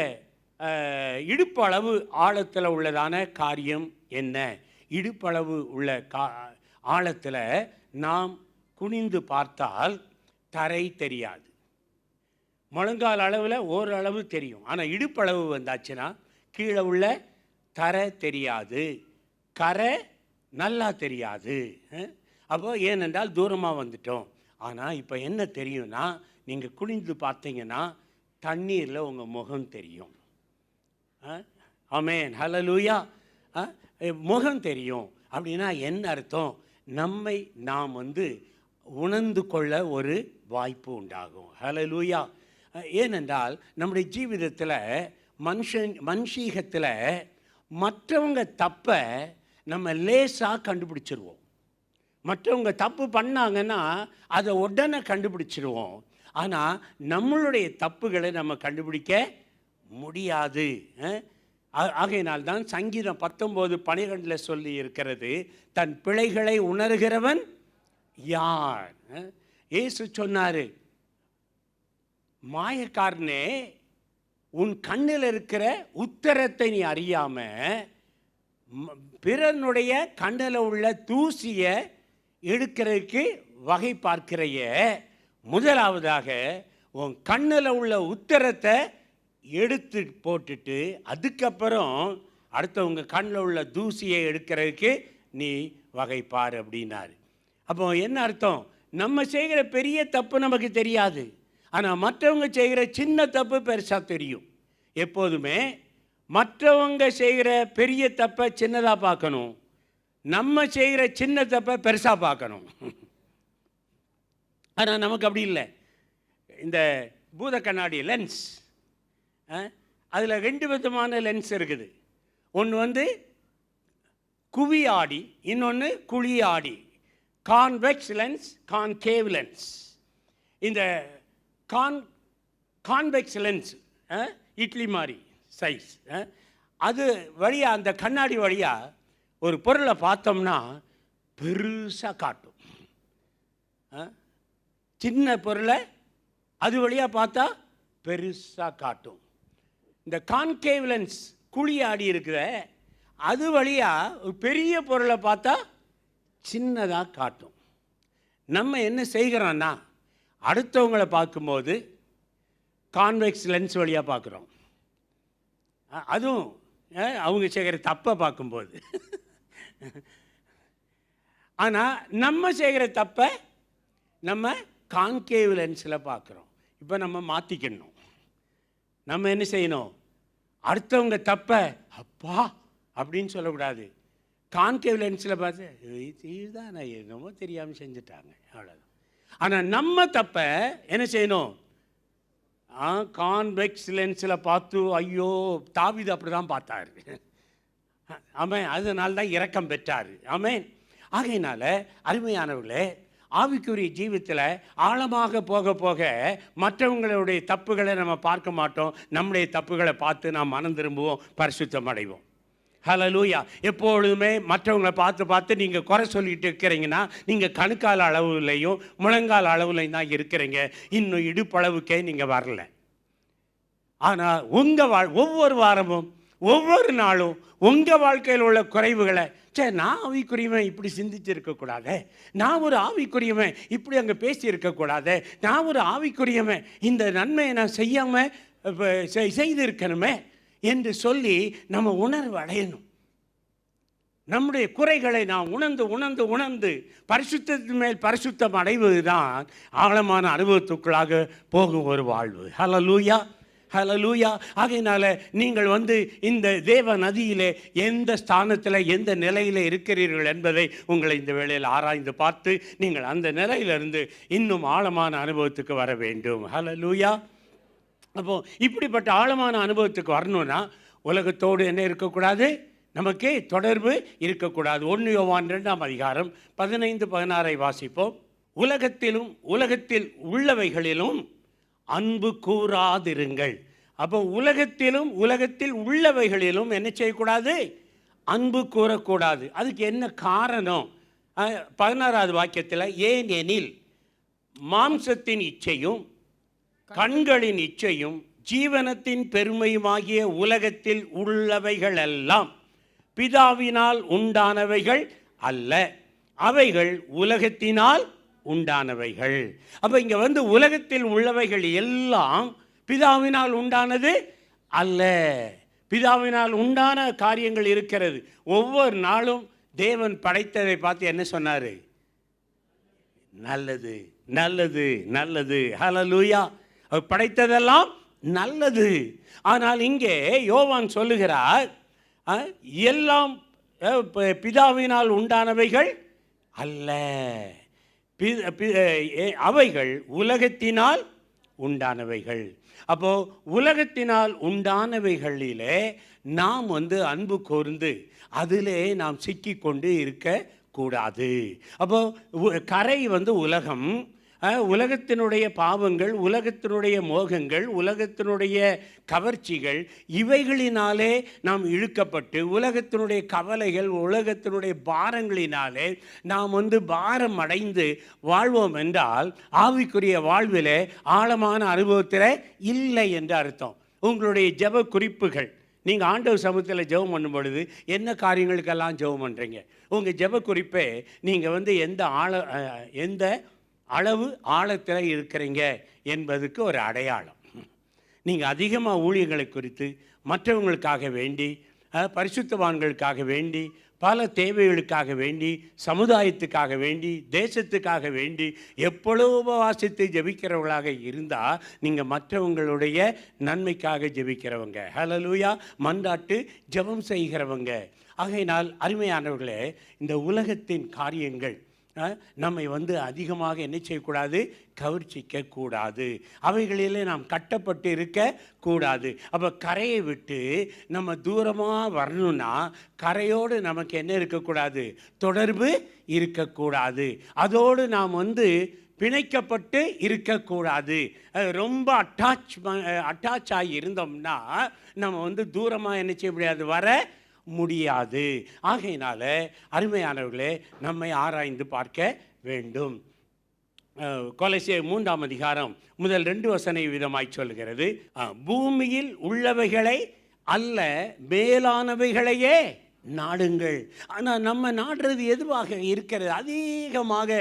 இடுப்பளவு ஆழத்தில் உள்ளதான காரியம் என்ன? இடுப்பளவு உள்ள ஆழத்தில் நாம் குனிந்து பார்த்தால் தரை தெரியாது. முழங்கால் அளவில் ஓரளவு தெரியும், ஆனால் இடுப்பளவு வந்தாச்சுன்னா கீழே உள்ள தரை தெரியாது, கரை நல்லா தெரியாது. அப்போ ஏனென்றால் தூரமாக வந்துட்டோம். ஆனால் இப்போ என்ன தெரியும்னா, நீங்கள் குனிந்து பார்த்தீங்கன்னா தண்ணீரில் உங்கள் முகம் தெரியும். ஆமென், ஹல்லேலூயா. முகம் தெரியும். அப்படின்னா என்ன அர்த்தம்? நம்மை நாம் உணர்ந்து கொள்ள ஒரு வாய்ப்பு உண்டாகும். ஹல்லேலூயா. ஏனென்றால் நம்முடைய ஜீவிதத்தில் மனுஷீகத்தில் மற்றவங்க தப்பை நம்ம லேசாக கண்டுபிடிச்சிருவோம். மற்றவங்க தப்பு பண்ணாங்கன்னா அதை உடனே கண்டுபிடிச்சிருவோம். ஆனால் நம்மளுடைய தப்புகளை நம்ம கண்டுபிடிக்க முடியாது. ஆகையினால்தான் சங்கீதம் 19:12 சொல்லி இருக்கிறது, தன் பிழைகளை உணர்கிறவன் யார்? இயேசு சொன்னார், மாயக்காரனே, உன் கண்ணில் இருக்கிற உத்தரத்தை நீ அறியாம பிறனுடைய கண்ணில் உள்ள தூசியை எடுக்கிறதுக்கு வகை பார்க்கிறைய, முதலாவதாக உன் கண்ணில் உள்ள உத்தரத்தை எடுத்து போட்டுட்டு அதுக்கப்புறம் அடுத்தவங்க கண்ணில் உள்ள தூசியை எடுக்கிறதுக்கு நீ வகை பார் அப்படின்னாரு. அப்போ என்ன அர்த்தம்? நம்ம செய்கிற பெரிய தப்பு நமக்கு தெரியாது, ஆனால் மற்றவங்க செய்கிற சின்ன தப்பு பெருசாக தெரியும். எப்போதுமே மற்றவங்க செய்கிற பெரிய தப்பை சின்னதாக பார்க்கணும், நம்ம செய்கிற சின்ன தப்பை பெருசாக பார்க்கணும். ஆனால் நமக்கு அப்படி இல்லை. இந்த பூத கண்ணாடி லென்ஸ், அதில் 2 விதமான லென்ஸ் இருக்குது. ஒன்று குவி ஆடி, இன்னொன்று குழி ஆடி. Convex lens, concave lens. இந்த கான்வெக்ஸ் லென்ஸ் இட்லி மாதிரி சைஸ், அது வழியாக, அந்த கண்ணாடி வழியாக ஒரு பொருளை பார்த்தோம்னா பெருசாக காட்டும். சின்ன பொருளை அது வழியாக பார்த்தா பெருசாக காட்டும். இந்த கான்கேவ் லென்ஸ் குழி ஆடி இருக்கிற அது வழியாக ஒரு பெரிய பொருளை பார்த்தா சின்னதாக காட்டும். நம்ம என்ன செய்கிறோன்னா, அடுத்தவங்களை பார்க்கும்போது கான்வெக்ஸ் லென்ஸ் வழியாக பார்க்குறோம். அதுவும் அவங்க செய்கிற தப்பை பார்க்கும்போது. ஆனால் நம்ம செய்கிற தப்பை நம்ம கான்கேவ் லென்ஸில் பார்க்குறோம். இப்போ நம்ம மாற்றிக்கணும். நம்ம என்ன செய்யணும்? அடுத்தவங்க தப்பை அப்பா அப்படின்னு சொல்லக்கூடாது. கான்கேவ் லென்ஸில் பார்த்து இதுதான் நான் என்னமோ தெரியாமல் செஞ்சுட்டாங்க, அவ்வளோதான். ஆனால் நம்ம தப்பை என்ன செய்யணும்? கான்வெக்ஸ் லென்ஸில் பார்த்து, ஐயோ தாவீது அப்படி தான் பார்த்தாரு, ஆமாம், அதனால தான் இரக்கம் பெற்றார். ஆமாம். ஆகையினால அருமையானவர்களே, ஆவிக்குரிய ஜீவித்தில் ஆழமாக போக போக மற்றவங்களுடைய தப்புகளை நம்ம பார்க்க மாட்டோம். நம்முடைய தப்புகளை பார்த்து நாம் மனம் திரும்புவோம், பரிசுத்தம் அடைவோம். ஹல்லேலூயா. எப்பொழுதுமே மற்றவங்களை பார்த்து பார்த்து நீங்கள் குறை சொல்லிட்டு இருக்கிறீங்கன்னா நீங்கள் கணுக்கால் அளவுலையும் முழங்கால் அளவுலையும் தான் இருக்கிறீங்க. இன்னும் இடுப்பளவுக்கே நீங்கள் வரல. ஆனால் உங்கள் ஒவ்வொரு வாரமும் ஒவ்வொரு நாளும் உங்கள் வாழ்க்கையில் உள்ள குறைவுகளை, நான் ஆவிக்குரியவன் இப்படி சிந்திச்சு இருக்கக்கூடாது, நான் ஒரு ஆவிக்குரியவன் இப்படி அங்கே பேசி இருக்கக்கூடாது, நான் ஒரு ஆவிக்குரியவன் இந்த நன்மையை நான் செய்யாமல் செய்திருக்கணுமே என்று சொல்லி நம்ம உணர்வு அடையணும். நம்முடைய குறைகளை நாம் உணர்ந்து உணர்ந்து உணர்ந்து பரிசுத்தத்தின் மேல் பரிசுத்தம் அடைவது தான் ஆழமான அனுபவத்துக்குள்ளாக போகும் ஒரு வாழ்வு. ஹல்லேலூயா, ஹல்லேலூயா. ஆகையினால நீங்கள் இந்த தேவ நதியிலே எந்த ஸ்தானத்தில் எந்த நிலையில் இருக்கிறீர்கள் என்பதை உங்களை இந்த வேளையில் ஆராய்ந்து பார்த்து நீங்கள் அந்த நிலையிலிருந்து இன்னும் ஆழமான அனுபவத்துக்கு வர வேண்டும். ஹல்லேலூயா. அப்போது இப்படிப்பட்ட ஆழமான அனுபவத்துக்கு வரணும்னா உலகத்தோடு என்ன இருக்கக்கூடாது, நமக்கு தொடர்பு இருக்கக்கூடாது. 1 யோவான் 2ஆம் அதிகாரம் 15-16 வாசிப்போம். உலகத்தில் உள்ளவைகளிலும் அன்பு கூறாதிருங்கள். அப்போ உலகத்தில் உள்ளவைகளிலும் என்ன செய்யக்கூடாது, அன்பு கூறக்கூடாது. அதுக்கு என்ன காரணம்? 16வது வாக்கியத்தில், ஏனெனில் மாம்சத்தின் இச்சையும் கண்களின் இச்சையும் ஜீவனத்தின் பெருமையுமாகிய உலகத்தில் உள்ளவைகளெல்லாம் பிதாவினால் உண்டானவைகள் அல்ல, அவைகள் உலகத்தினால் உண்டானவைகள். அப்போ இங்கே உலகத்தில் உள்ளவைகள் எல்லாம் பிதாவினால் உண்டானது அல்ல. பிதாவினால் உண்டான காரியங்கள் இருக்கிறது. ஒவ்வொரு நாளும் தேவன் படைத்ததை பார்த்து என்ன சொன்னார்? நல்லது, நல்லது, நல்லது. ஹல்லேலூயா. படைத்ததெல்லாம் நல்லது. ஆனால் இங்கே யோவான் சொல்லுகிறார், எல்லாம் பிதாவினால் உண்டானவைகள் அல்ல, அவைகள் உலகத்தினால் உண்டானவைகள். அப்போ உலகத்தினால் உண்டானவைகளிலே நாம் அன்பு கூர்ந்து அதிலே நாம் சிக்கிக்கொண்டு இருக்கக்கூடாது. அப்போ கரை உலகம், உலகத்தினுடைய பாவங்கள், உலகத்தினுடைய மோகங்கள், உலகத்தினுடைய கவர்ச்சிகள், இவைகளினாலே நாம் இழுக்கப்பட்டு உலகத்தினுடைய கவலைகள், உலகத்தினுடைய பாரங்களினாலே நாம் பாரம் அடைந்து வாழ்வோம் என்றால் ஆவிக்குரிய வாழ்விலே ஆழமான அனுபவத்தில் இல்லை என்று அர்த்தம். உங்களுடைய ஜெப குறிப்புகள், நீங்கள் ஆண்டவர் சமூகத்தில் ஜெபம் பண்ணும் பொழுது என்ன காரியங்களுக்கெல்லாம் ஜெபம் பண்ணுறீங்க? உங்கள் ஜெப குறிப்பே நீங்கள் எந்த அளவு ஆழத்தில் இருக்கிறீங்க என்பதுக்கு ஒரு அடையாளம். நீங்கள் அதிகமாக ஊழியர்களை குறித்து, மற்றவங்களுக்காக வேண்டி, பரிசுத்தவான்களுக்காக வேண்டி, பல தேவைகளுக்காக வேண்டி, சமுதாயத்துக்காக வேண்டி, தேசத்துக்காக வேண்டி எப்பொழுது உபவாசித்து ஜெபிக்கிறவர்களாக இருந்தால் நீங்கள் மற்றவங்களுடைய நன்மைக்காக ஜெபிக்கிறவங்க. ஹல்லேலூயா. மன்றாட்டு ஜெபம் செய்கிறவங்க. ஆகையினால் அருமையானவர்களே, இந்த உலகத்தின் காரியங்கள் நம்மை அதிகமாக என்ன செய்யக்கூடாது, கவர்ச்சிக்க கூடாது. அவைகளிலே நாம் கட்டப்பட்டு இருக்கக்கூடாது. அப்போ கரையை விட்டு நம்ம தூரமாக வரணும்னா கரையோடு நமக்கு என்ன இருக்கக்கூடாது, தொடர்பு இருக்கக்கூடாது. அதோடு நாம் பிணைக்கப்பட்டு இருக்கக்கூடாது. ரொம்ப அட்டாச் ஆகி இருந்தோம்னா நம்ம தூரமாக என்ன செய்ய முடியாது, வர முடியாது. ஆகையினால அருமையானவர்களே, நம்மை ஆராய்ந்து பார்க்க வேண்டும். கொலோசியர் 3ஆம் அதிகாரம் முதல் 2 வசன விதமாய் சொல்கிறது, பூமியில் உள்ளவைகளை அல்ல மேலானவைகளையே நாடுங்கள். ஆனால் நம்ம நாடுறது எதுவாக இருக்கிறது? அதிகமாக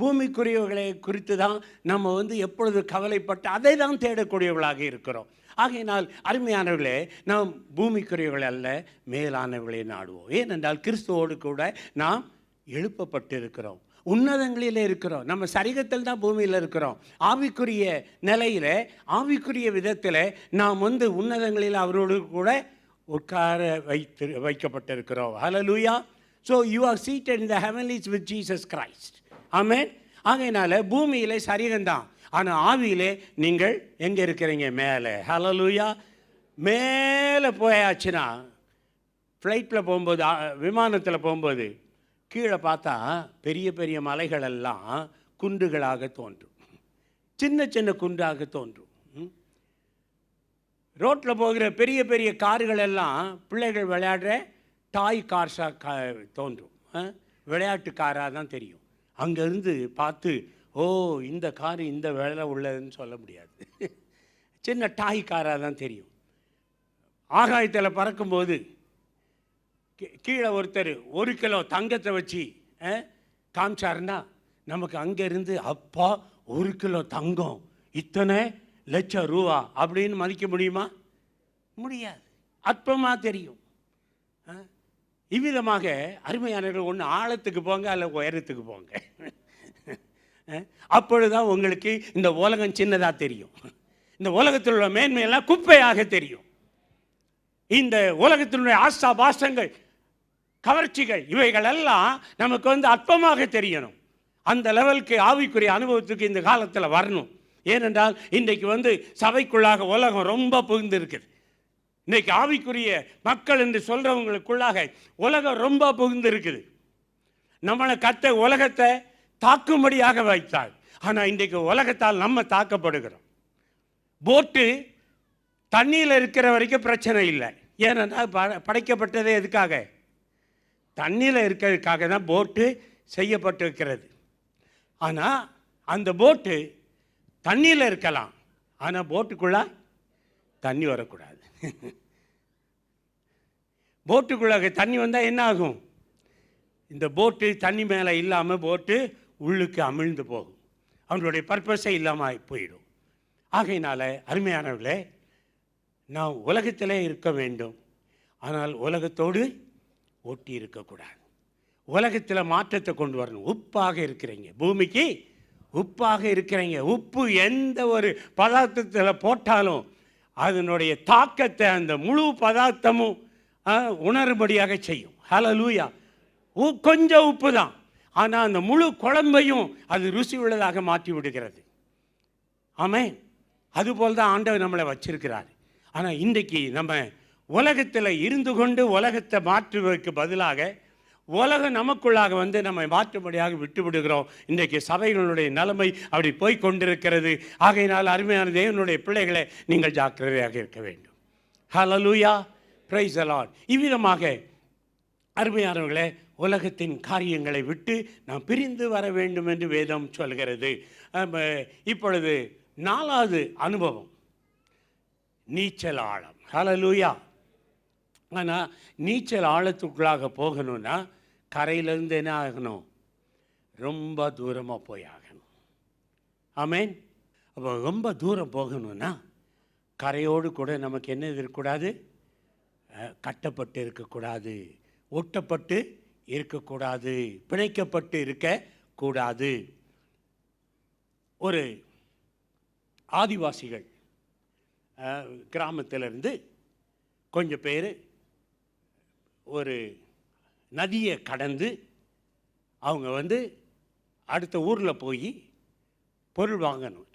பூமிக்குரியவர்களை குறித்து தான் நம்ம எப்பொழுது கவலைப்பட்டு அதை தான் தேடக்கூடியவர்களாக இருக்கிறோம். ஆகையினால் அருமையானவர்களே, நாம் பூமிக்குரியவர்கள் அல்ல மேலானவர்களை நாடுவோம். ஏனென்றால் கிறிஸ்துவோடு கூட நாம் எழுப்பப்பட்டு இருக்கிறோம், உன்னதங்களில் இருக்கிறோம். நம்ம சரீரத்தில் தான் பூமியில் இருக்கிறோம். ஆவிக்குரிய நிலையில், ஆவிக்குரிய விதத்தில் நாம் உன்னதங்களில் அவரோடு கூட உட்கார வைக்கப்பட்டிருக்கிறோம். Hallelujah. So you are seated in the heavenlies with Jesus Christ. Amen. ஆகையினால பூமியிலே சரீரம்தான், ஆனால் ஆவியிலே நீங்கள் எங்கே இருக்கிறீங்க? மேலே. ஹல்லேலூயா. மேலே போயாச்சுன்னா, ஃப்ளைட்டில் போகும்போது, விமானத்தில் போகும்போது கீழே பார்த்தா பெரிய பெரிய மலைகளெல்லாம் குன்றுகளாக தோன்றும், சின்ன சின்ன குன்றாக தோன்றும். ரோட்டில் போகிற பெரிய பெரிய கார்கள் எல்லாம் பிள்ளைகள் விளையாடுற டாய் கார்ஸாக தோன்றும், விளையாட்டு காராக தான் தெரியும். அங்கேருந்து பார்த்து ஓ இந்த காரு இந்த விலை உள்ளதுன்னு சொல்ல முடியாது, சின்ன டாய் காராக தான் தெரியும். ஆகாயத்தில் பறக்கும்போது கீழே ஒருத்தர் 1 கிலோ தங்கத்தை வச்சு காமிச்சாருன்னா நமக்கு அங்கேருந்து அப்பா 1 கிலோ தங்கம் இத்தனை லட்சம் ரூபா அப்படின்னு மதிக்க முடியுமா? முடியாது, அற்பமாக தெரியும். இவ்விதமாக அருமையானவர்கள், ஒன்று ஆழத்துக்கு போங்க அல்ல உயரத்துக்கு போங்க, அப்பொழுதுதான் உங்களுக்கு இந்த உலகம் சின்னதாக தெரியும், இந்த உலகத்தில் உள்ள மேன்மையெல்லாம் குப்பையாக தெரியும். இந்த உலகத்தினுடைய ஆசா பாசங்கள் கவர்ச்சிகள் இவைகள் எல்லாம் நமக்கு அற்பமாக தெரியணும். அந்த லெவலுக்கு ஆவிக்குரிய அனுபவத்துக்கு இந்த காலத்தில் வரணும். ஏனென்றால் இன்றைக்கு சபைக்குள்ளாக உலகம் ரொம்ப புகுந்து இருக்குது. இன்றைக்கு ஆவிக்குரிய மக்கள் என்று சொல்கிறவங்களுக்குள்ளாக உலகம் ரொம்ப புகுந்து இருக்குது. நம்மளை உலகத்தை தாக்கும்படியாக வைத்தாள். ஆனால் இன்றைக்கு உலகத்தால் நம்ம தாக்கப்படுகிறோம். போட்டு தண்ணியில் இருக்கிற வரைக்கும் பிரச்சனை இல்லை. ஏனென்றால் படைக்கப்பட்டதே எதுக்காக? தண்ணியில் இருக்கிறதுக்காக தான் போட்டு செய்யப்பட்டிருக்கிறது. ஆனால் அந்த போட்டு தண்ணியில் இருக்கலாம், ஆனால் போட்டுக்குள்ளே தண்ணி வரக்கூடாது. போட்டுக்குள்ளாக தண்ணி வந்தால் என்ன ஆகும்? இந்த போட்டு தண்ணி மேலே இல்லாமல் போட்டு உள்ளுக்கு அமிழ்ந்து போகும், அவங்களுடைய பர்பஸே இல்லாமல் போயிடும். ஆகையினால அருமையானவர்களே, நாம் உலகத்திலே இருக்க வேண்டும், ஆனால் உலகத்தோடு ஒட்டி இருக்கக்கூடாது. உலகத்தில் மாற்றத்தை கொண்டு வரணும். உப்பாக இருக்கிறீங்க, பூமிக்கு உப்பாக இருக்கிறீங்க. உப்பு எந்த ஒரு பதார்த்தத்தில் போட்டாலும் அதனுடைய தாக்கத்தை அந்த முழு பதார்த்தமும் உணரும்படியாக செய்யும். ஹல்லேலூயா. கொஞ்சம் உப்பு தான், ஆனால் அந்த முழு குழம்பையும் அது ருசி உள்ளதாக மாற்றி விடுகிறது. ஆமென். அதுபோல் தான் ஆண்டவர் நம்மளை வச்சிருக்கிறார். ஆனால் இன்றைக்கு நம்ம உலகத்தில் இருந்து கொண்டு உலகத்தை மாற்றுவதற்கு பதிலாக உலகம் நமக்குள்ளாக நம்மை மாற்றும்படியாக விட்டு விடுகிறோம். இன்றைக்கு சபைகளுடைய நிலைமை அப்படி போய் கொண்டிருக்கிறது. ஆகையினால் அருமையான தேவனுடைய பிள்ளைகளை நீங்கள் ஜாக்கிரதையாக இருக்க வேண்டும். ஹல்லேலூயா, பிரைஸ் தி லார்ட். இவ்விதமாக அருமையானவர்களே, உலகத்தின் காரியங்களை விட்டு நாம் பிரிந்து வர வேண்டும் என்று வேதம் சொல்கிறது. இப்பொழுது 4வது அனுபவம், நீச்சல் ஆழம். ஹல்லேலூயா. ஆனால் நீச்சல் ஆழத்துக்குள்ளாக போகணும்னா கரையிலேருந்து என்ன ஆகணும்? ரொம்ப தூரமாக போய் ஆகணும். ஆமென். அப்போ ரொம்ப தூரம் போகணும்னா கரையோடு கூட நமக்கு என்ன இருக்கக்கூடாது? கட்டப்பட்டு இருக்கக்கூடாது, ஒட்டப்பட்டு இருக்கக்கூடாது, பிணைக்கப்பட்டு இருக்கக்கூடாது. ஒரு ஆதிவாசிகள் கிராமத்திலிருந்து கொஞ்சம் பேர் ஒரு நதியை கடந்து அவங்க அடுத்த ஊரில் போய் பொருள் வாங்கணும்.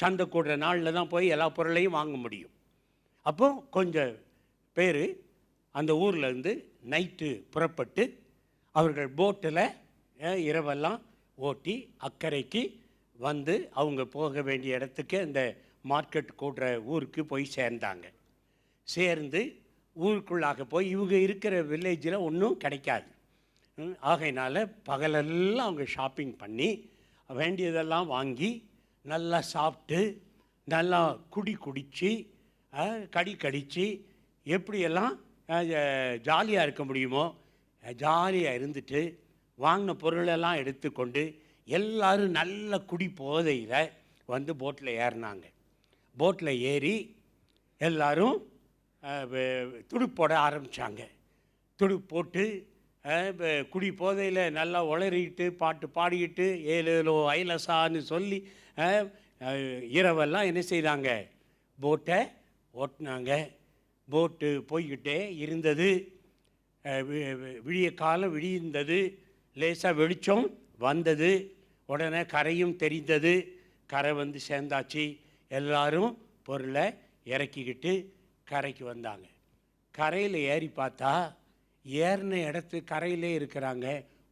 சந்தை கூடுற நாளில் தான் போய் எல்லா பொருளையும் வாங்க முடியும். அப்போ கொஞ்சம் பேர் அந்த ஊர்லேருந்து நைட்டு புறப்பட்டு அவர்கள் போட்டில் இரவெல்லாம் ஓட்டி அக்கறைக்கு அவங்க போக வேண்டிய இடத்துக்கு அந்த மார்க்கெட் கூடுற ஊருக்கு போய் சேர்ந்தாங்க. சேர்ந்து ஊருக்குள்ளாக போய் இவங்க இருக்கிற வில்லேஜில் ஒன்றும் கிடைக்காது. ஆகையினால பகலெல்லாம் அவங்க ஷாப்பிங் பண்ணி வேண்டியதெல்லாம் வாங்கி நல்லா சாப்பிட்டு நல்லா குடித்து கடித்து எப்படியெல்லாம் ஜாலியாக இருக்க முடியுமோ ஜாலியாக இருந்துட்டு வாங்கின பொருளெல்லாம் எடுத்துக்கொண்டு எல்லோரும் நல்ல குடி போதையில் போட்டில் ஏறினாங்க. போட்டில் ஏறி எல்லோரும் துடுப்போட ஆரம்பித்தாங்க. துடுப்பு போட்டு குடி போதையில் நல்லா உளறிக்கிட்டு பாட்டு பாடிக்கிட்டு ஏலேலோ ஐலசான்னு சொல்லி இரவெல்லாம் என்ன செய்தாங்க? போட்டை ஓட்டினாங்க. போட்டு போய்கிட்டே இருந்தது. விடிய காலம் விடிந்தது, லேசாக வெளிச்சம் வந்தது. உடனே கரையும் தெரிந்தது. கரை சேர்ந்தாச்சு. எல்லாரும் பொருளை இறக்கிக்கிட்டு கரைக்கு வந்தாங்க. கரையில் ஏறி பார்த்தா ஏறின இடத்து கரையிலே இருக்கிறாங்க,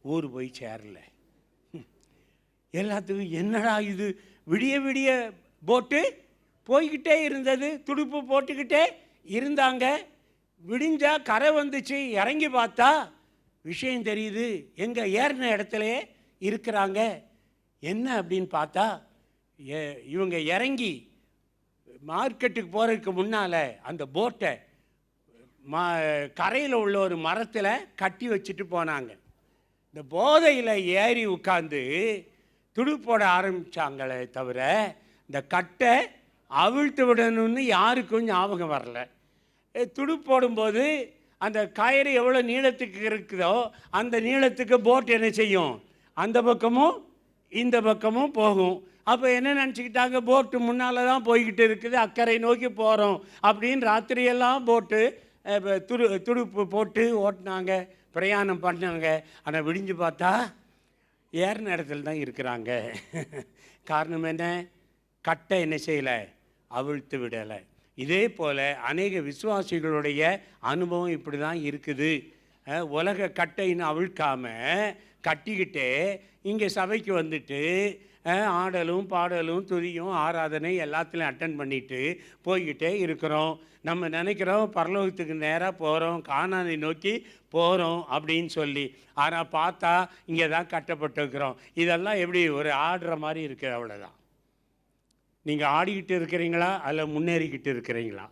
ஊர் போய் சேரல. எல்லாத்துக்கும் என்னடா இது, விடிய விடிய போட்டு போய்கிட்டே இருந்தது, துடுப்பு போட்டுக்கிட்டே இருந்தாங்க. விடிஞ்சா கரை வந்துச்சு, இறங்கி பார்த்தா விஷயம் தெரியுது, எங்கே ஏறின இடத்துலையே இருக்கிறாங்க. என்ன அப்படின்னு பார்த்தா, இவங்க இறங்கி மார்க்கெட்டுக்கு போகிறதுக்கு முன்னால் அந்த போட்டை கரையில் உள்ள ஒரு மரத்தில் கட்டி வச்சுட்டு போனாங்க. இந்த போதையில் ஏறி உட்காந்து துடுப்போட ஆரம்பித்தாங்களே தவிர இந்த கட்டை அவிழ்த்து விடணும்னு யாருக்கும் ஞாபகம் வரல. துடுப்போடும்போது அந்த கயிறு எவ்வளோ நீளத்துக்கு இருக்குதோ அந்த நீளத்துக்கு போட் என்ன செய்யும், அந்த பக்கமும் இந்த பக்கமும் போகும். அப்போ என்ன நினச்சிக்கிட்டாங்க, போட்டு முன்னால் தான் போய்கிட்டு இருக்குது, அக்கறை நோக்கி போகிறோம் அப்படின்னு ராத்திரியெல்லாம் போட்டு துடுப்பு போட்டு ஓட்டினாங்க, பிரயாணம் பண்ணாங்க. ஆனால் விடிஞ்சு பார்த்தா ஏறின இடத்துல தான் இருக்கிறாங்க. காரணம் என்ன, கட்டை என்ன செய்யலை, அவிழ்த்து விடலை. இதே போல் அநேக விசுவாசிகளுடைய அனுபவம் இப்படி தான் இருக்குது. உலக கட்டைன்னு அவிழ்க்காமல் கட்டிக்கிட்டே இங்கே சபைக்கு வந்துட்டு ஆடலும் பாடலும் துதியும் ஆராதனை எல்லாத்துலையும் அட்டன் பண்ணிட்டு போய்கிட்டே இருக்கிறோம். நம்ம நினைக்கிறோம் பரலோகத்துக்கு நேராக போகிறோம், கானானை நோக்கி போகிறோம் அப்படின்னு சொல்லி. ஆனால் பார்த்தா இங்கே தான் கட்டப்பட்டுருக்கிறோம். இதெல்லாம் எப்படி ஒரு ஆடுற மாதிரி இருக்குது, அவ்வளோதான். நீங்கள் ஆடிக்கிட்டு இருக்கிறீங்களா அல்ல முன்னேறிக்கிட்டு இருக்கிறீங்களா?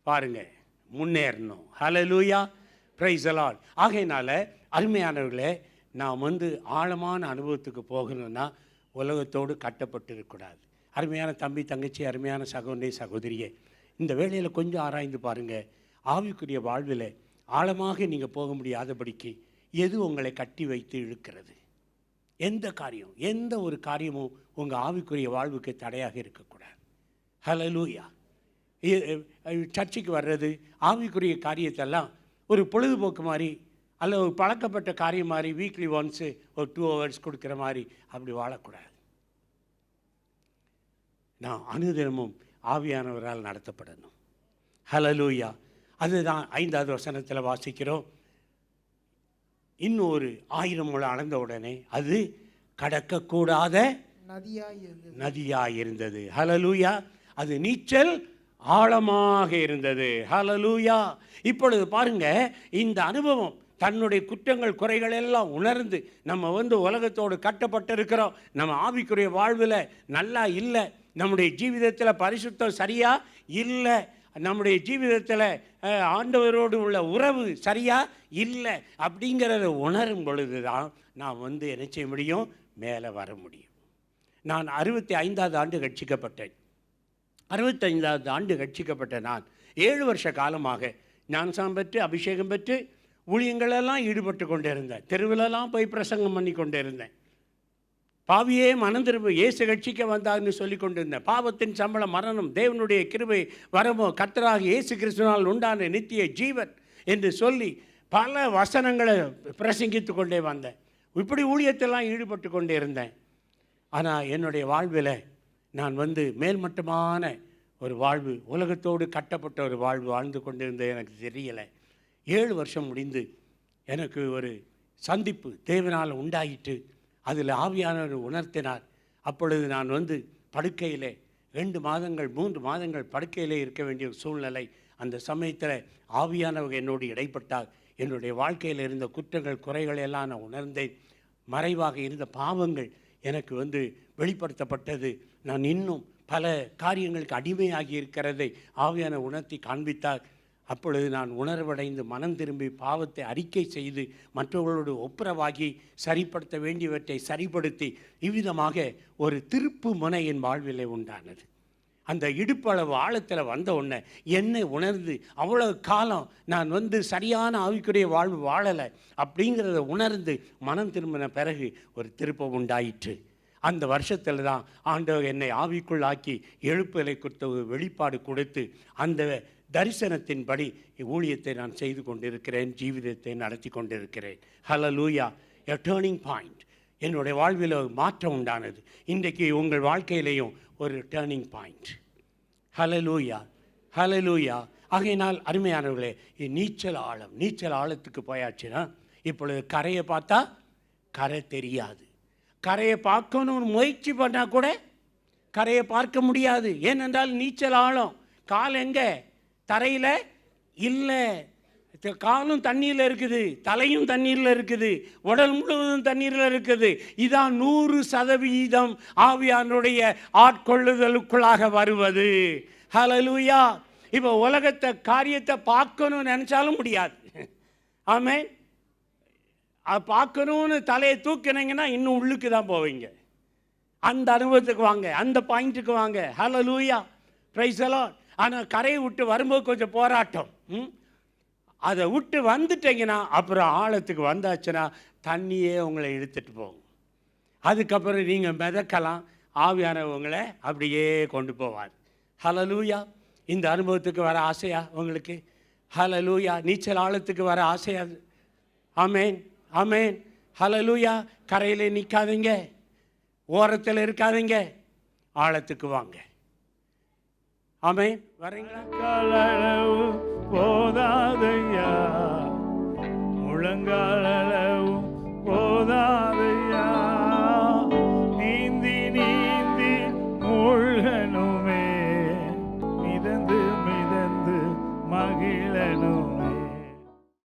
பாருங்கள், முன்னேறணும். ஹல்லேலூயா, பிரைஸ் தி லார்ட். ஆகையினால அருமையானவர்களே, நாம் ஆழமான அனுபவத்துக்கு போகணும்னா உலகத்தோடு கட்டப்பட்டு இருக்கக்கூடாது. அருமையான தம்பி தங்கச்சி, அருமையான சகோதரி சகோதரியே, இந்த வேளையில் கொஞ்சம் ஆராய்ந்து பாருங்கள். ஆவிக்குரிய வாழ்வில் ஆழமாக நீங்கள் போக முடியாதபடிக்கு எது உங்களை கட்டி வைத்து இழுக்கிறது? எந்த காரியம், எந்த ஒரு காரியமும் உங்கள் ஆவிக்குரிய வாழ்வுக்கு தடையாக இருக்கக்கூடாது. ஹல்லேலூயா. சர்ச்சுக்கு வர்றது, ஆவிக்குரிய காரியத்தெல்லாம் ஒரு பொழுதுபோக்கு மாதிரி அல்ல ஒரு பழக்கப்பட்ட காரியம் மாதிரி வீக்லி ஒன்ஸு ஒரு 2 hours கொடுக்குற மாதிரி அப்படி வாழக்கூடாது. நான் அனுதினமும் ஆவியானவரால் நடத்தப்படணும். ஹல்லேலூயா. அதுதான் 5வது வசனத்தில் வாசிக்கிறோம். இன்னொரு 1000 முழம் அளந்த உடனே அது கடக்கக்கூடாத நதியாய் இருந்தது. ஹல்லேலூயா. அது நீச்சல் ஆழமாக இருந்தது. ஹல்லேலூயா. இப்பொழுது பாருங்க, இந்த அனுபவம் தன்னுடைய குற்றங்கள் குறைகள் எல்லாம் உணர்ந்து நம்ம உலகத்தோடு கட்டப்பட்டிருக்கிறோம். நம்ம ஆவிக்குரிய வாழ்வில் நல்லா இல்லை, நம்முடைய ஜீவிதத்தில் பரிசுத்தம் சரியா இல்லை, நம்முடைய ஜீவிதத்தில் ஆண்டவரோடு உள்ள உறவு சரியா இல்லை அப்படிங்கிறத உணரும் பொழுது தான் நான் என்ன செய்ய முடியும், மேலே வர முடியும். நான் 65வது ஆண்டு ரட்சிக்கப்பட்டேன். 65வது ஆண்டு ரட்சிக்கப்பட்ட நான் 7 வருஷ காலமாக ஞானசானம் பெற்று அபிஷேகம் பெற்று ஊழியங்களெல்லாம் ஈடுபட்டு கொண்டே இருந்தேன். தெருவிலெல்லாம் போய் பிரசங்கம் பண்ணி கொண்டே இருந்தேன். பாவியே மனம் திரும்ப, இயேசு ரட்சிக்க வந்தார்னு சொல்லி கொண்டிருந்தேன். பாவத்தின் சம்பளம் மரணம், தேவனுடைய கிருபை வரமோ கர்த்தராக இயேசு கிறிஸ்துவினால் உண்டான நித்திய ஜீவன் என்று சொல்லி பல வசனங்களை பிரசங்கித்து கொண்டே வந்தேன். இப்படி ஊழியத்தெல்லாம் ஈடுபட்டு கொண்டே இருந்தேன். ஆனால் என்னுடைய வாழ்வில் நான் மேல்மட்டமான ஒரு வாழ்வு, உலகத்தோடு கட்டப்பட்ட ஒரு வாழ்வு வாழ்ந்து கொண்டிருந்தேன். எனக்கு தெரியலை. 7 வருஷம் முடிந்து எனக்கு ஒரு சந்திப்பு தேவனால் உண்டாயிட்டு அதில் ஆவியானவர் உணர்த்தினார். அப்பொழுது நான் படுக்கையில் 2 மாதங்கள் 3 மாதங்கள் படுக்கையிலே இருக்க வேண்டிய சூழ்நிலை. அந்த சமயத்தில் ஆவியானவர் என்னோடு இடைப்பட்டார். என்னுடைய வாழ்க்கையில் இருந்த குற்றங்கள் குறைகள் எல்லாம் நான் உணர்ந்தேன். மறைவாக இருந்த பாவங்கள் எனக்கு வெளிப்படுத்தப்பட்டது. நான் இன்னும் பல காரியங்களுக்கு அடிமையாகி இருக்கிறதை ஆவியான உணர்த்தி காண்பித்தார். அப்பொழுது நான் உணர்வடைந்து மனம் திரும்பி பாவத்தை அறிக்கை செய்து மற்றவர்களோடு ஒப்புரவாகி சரிப்படுத்த வேண்டியவற்றை சரிப்படுத்தி இவ்விதமாக ஒரு திருப்பு முனை என் வாழ்விலே உண்டானது. அந்த இடுப்பளவு ஆழத்தில் வந்த உடனே என்னை உணர்ந்து அவ்வளோ காலம் நான் சரியான ஆவிக்குரிய வாழ்வு வாழலை அப்படிங்கிறத உணர்ந்து மனம் திரும்பின பிறகு ஒரு திருப்பம் உண்டாயிற்று. அந்த வருஷத்தில் தான் ஆண்டவர் என்னை ஆவிக்குள்ளாக்கி எழுப்புதலை கொடுத்த வெளிப்பாடு கொடுத்து அந்த தரிசனத்தின்படி ஊழியத்தை நான் செய்து கொண்டிருக்கிறேன், ஜீவிதத்தை நடத்தி கொண்டிருக்கிறேன். ஹல்லேலூயா. எ டேர்னிங் பாயிண்ட். என்னுடைய வாழ்வில் ஒரு மாற்றம் உண்டானது. இன்றைக்கு உங்கள் வாழ்க்கையிலையும் ஒரு டேர்னிங் பாயிண்ட். ஹல்லேலூயா, ஹல்லேலூயா. ஆகையினால் அருமையானவர்களே, நீச்சல் ஆழத்துக்கு போயாச்சுன்னா இப்பொழுது கரையை பார்த்தா கரை தெரியாது. கரையை பார்க்கணும்னு முயற்சி பண்ணால் கூட கரையை பார்க்க முடியாது. ஏனென்றால் நீச்சல் ஆழம். கால் எங்கே? தரையில் இல்லை. காலும் தண்ணீரில் இருக்குது, தலையும் தண்ணீரில் இருக்குது, உடல் முழுவதும் தண்ணீரில் இருக்குது. இதான் 100% ஆவியானுடைய ஆட்கொள்ளுதலுக்குள்ளாக வருவது. ஹல்லேலூயா. இப்போ உலகத்தை காரியத்தை பார்க்கணும்னு நினச்சாலும் முடியாது. ஆமென். அது பார்க்கணுன்னு தலையை தூக்கினீங்கன்னா இன்னும் உள்ளுக்கு தான் போவீங்க. அந்த அனுபவத்துக்கு வாங்க, அந்த பாயிண்ட்டுக்கு வாங்க. ஹல்லேலூயா, பிரைஸ் தி லார்ட். ஆனால் கரையை விட்டு வரும்போது கொஞ்சம் போராட்டம். அதை விட்டு வந்துட்டீங்கன்னா அப்புறம் ஆழத்துக்கு வந்தாச்சுன்னா தண்ணியே உங்களை இழுத்துட்டு போகும். அதுக்கப்புறம் நீங்கள் மிதக்கலாம், ஆவியானவங்களை அப்படியே கொண்டு போவார். ஹல்லேலூயா. இந்த அனுபவத்துக்கு வர ஆசையா உங்களுக்கு? ஹல்லேலூயா. நீச்சல் ஆழத்துக்கு வர ஆசையா? ஆமேன், ஆமேன். ஹல்லேலூயா. கரையில் நிற்காதீங்க, ஓரத்தில் இருக்காதீங்க, ஆழத்துக்கு வாங்க. ஆமேன். வரீங்களா? காலளவு போதாதையா, முழங்கால்